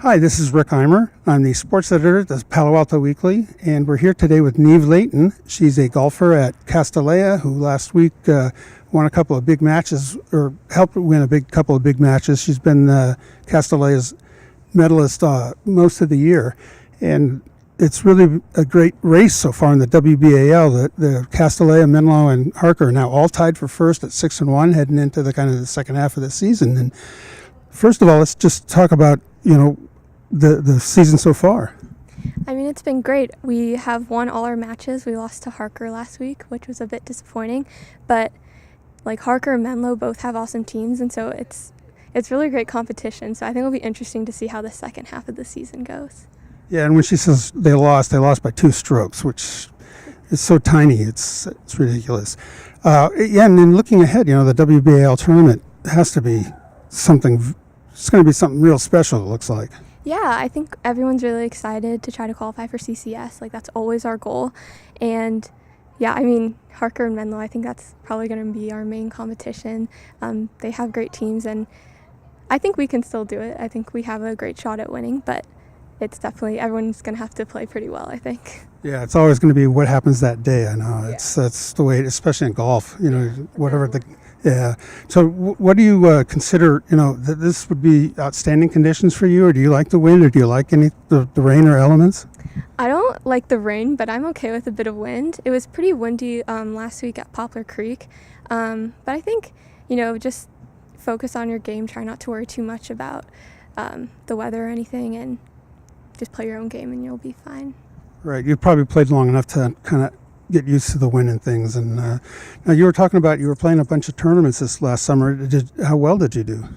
Hi, this is Rick Eymer. I'm the sports editor at the Palo Alto Weekly, and we're here today with Niav Layton. She's a golfer at Castilleja who last week won a couple of big matches, or helped win couple of big matches. She's been Castilleja's medalist most of the year, and it's really a great race so far in the WBAL. The Castilleja, Menlo, and Harker are now all tied for first at 6-1, heading into the kind of the second half of the season. And first of all, let's just talk about the season so far. I mean, it's been great. We have won all our matches. We lost to Harker last week, which was a bit disappointing, but like Harker and Menlo both have awesome teams, and so it's really great competition. So I think it'll be interesting to see how the second half of the season goes. Yeah, and when she says they lost by 2 strokes, which is so tiny, it's ridiculous. And then looking ahead, the WBAL tournament has to be something. It's going to be something real special, it looks like. Yeah, I think everyone's really excited to try to qualify for CCS. Like, that's always our goal. And yeah, I mean, Harker and Menlo, I think that's probably going to be our main competition. They have great teams, and I think we can still do it. I think we have a great shot at winning, but it's definitely, everyone's going to have to play pretty well, I think. Yeah, it's always going to be what happens that day. I know. That's the way, especially in golf, whatever the... Yeah. So what do you consider, that this would be outstanding conditions for you, or do you like the wind, or do you like the rain or elements? I don't like the rain, but I'm okay with a bit of wind. It was pretty windy last week at Poplar Creek. But I think, just focus on your game. Try not to worry too much about the weather or anything, and just play your own game and you'll be fine. Right. You probably played long enough to kind of get used to the wind and things. And now you were talking about you were playing a bunch of tournaments this last summer. How well did you do?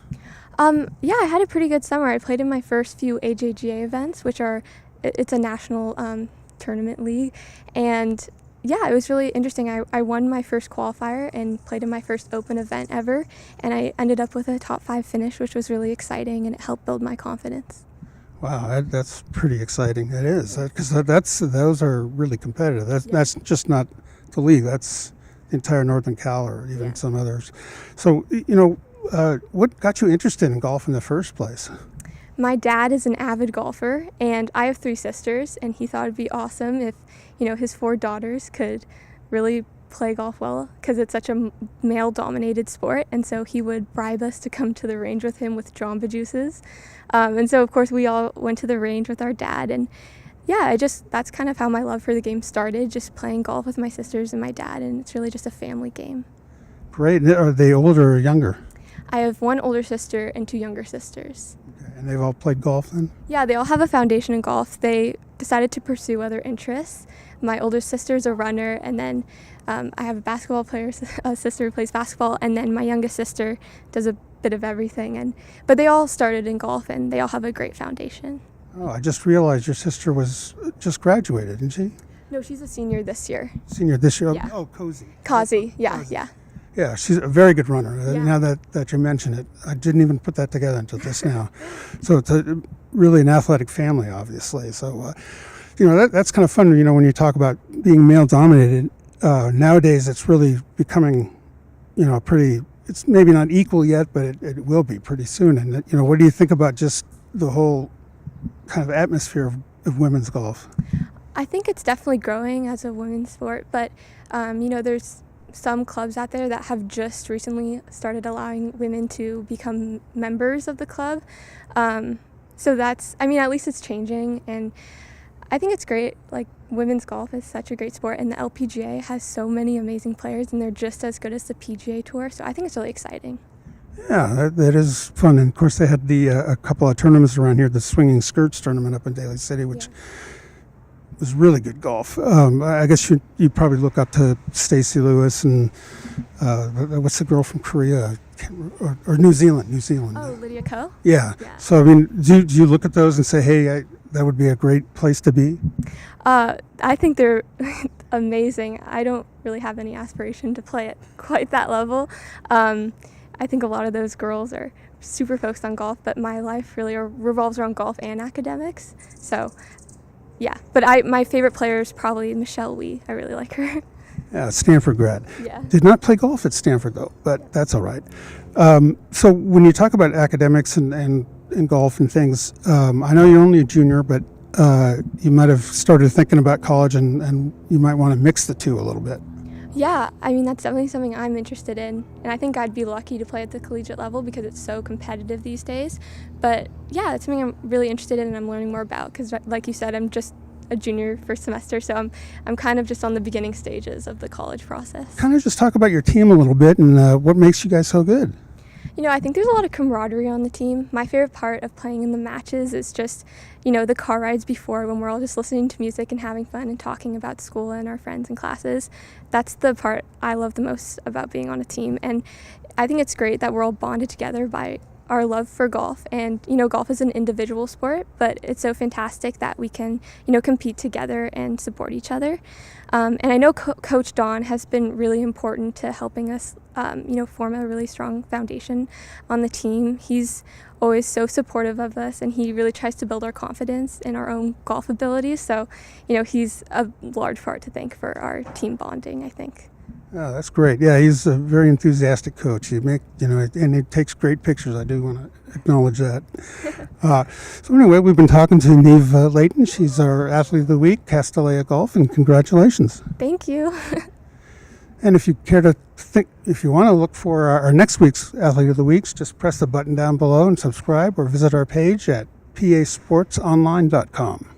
Yeah, I had a pretty good summer. I played in my first few AJGA events, it's a national tournament league. And yeah, it was really interesting. I won my first qualifier and played in my first open event ever. And I ended up with a top 5 finish, which was really exciting, and it helped build my confidence. Wow, that's pretty exciting. It is, because those are really competitive. That's just not the league. That's the entire Northern Cal, or even some others. So, what got you interested in golf in the first place? My dad is an avid golfer, and I have 3 sisters, and he thought it'd be awesome if, his 4 daughters could really play golf well, because it's such a male-dominated sport. And so he would bribe us to come to the range with him with Jamba Juices. And so, of course, we all went to the range with our dad. And yeah, that's kind of how my love for the game started, just playing golf with my sisters and my dad. And it's really just a family game. Great. Are they older or younger? I have 1 older sister and 2 younger sisters. Okay. And they've all played golf then? Yeah, they all have a foundation in golf. They decided to pursue other interests. My older sister's a runner, and then I have a basketball player, a sister who plays basketball, and then my youngest sister does a bit of everything. But they all started in golf, and they all have a great foundation. Oh, I just realized your sister was just graduated, didn't she? No, she's a senior this year. Senior this year? Yeah. Oh, Cozy. Yeah. Yeah, she's a very good runner. Yeah. Now that you mention it, I didn't even put that together until just now. So it's really an athletic family, obviously. So, that's kind of fun, when you talk about being male-dominated. Nowadays, it's really becoming, it's maybe not equal yet, but it will be pretty soon. And, what do you think about just the whole kind of atmosphere of women's golf? I think it's definitely growing as a women's sport, but, there's some clubs out there that have just recently started allowing women to become members of the club. So at least it's changing, and I think it's great. Like, women's golf is such a great sport, and the LPGA has so many amazing players, and they're just as good as the PGA Tour, so I think it's really exciting. Yeah, that is fun. And of course, they had a couple of tournaments around here, the Swinging Skirts tournament up in Daly City, which was really good golf. I guess you probably look up to Stacey Lewis and what's the girl from Korea or New Zealand? Oh, Lydia Ko? Yeah. So, I mean, do you look at those and say, hey, that would be a great place to be? I think they're amazing. I don't really have any aspiration to play at quite that level. I think a lot of those girls are super focused on golf, but my life really revolves around golf and academics. So, yeah. But my favorite player is probably Michelle Wie. I really like her. Stanford grad. Yeah. Did not play golf at Stanford, though, but that's all right. So when you talk about academics and golf and things, I know you're only a junior, but you might have started thinking about college, and you might want to mix the two a little bit. Yeah, I mean, that's definitely something I'm interested in. And I think I'd be lucky to play at the collegiate level because it's so competitive these days. But yeah, it's something I'm really interested in and I'm learning more about because, like you said, I'm just a junior first semester, so I'm kind of just on the beginning stages of the college process. Kind of just talk about your team a little bit and what makes you guys so good. You know, I think there's a lot of camaraderie on the team. My favorite part of playing in the matches is just, you know, the car rides before when we're all just listening to music and having fun and talking about school and our friends and classes. That's the part I love the most about being on a team. And I think it's great that we're all bonded together by our love for golf. And, you know, golf is an individual sport, but it's so fantastic that we can, you know, compete together and support each other. And I know Coach Don has been really important to helping us, you know, form a really strong foundation on the team. He's always so supportive of us, and he really tries to build our confidence in our own golf abilities. So, you know, he's a large part to thank for our team bonding, I think. Oh, that's great. Yeah, he's a very enthusiastic coach. And he takes great pictures. I do want to acknowledge that. So anyway, we've been talking to Niav Layton. She's our Athlete of the Week, Castilleja Golf, and congratulations. Thank you. And if you care to if you want to look for our next week's Athlete of the Weeks, just press the button down below and subscribe or visit our page at pasportsonline.com.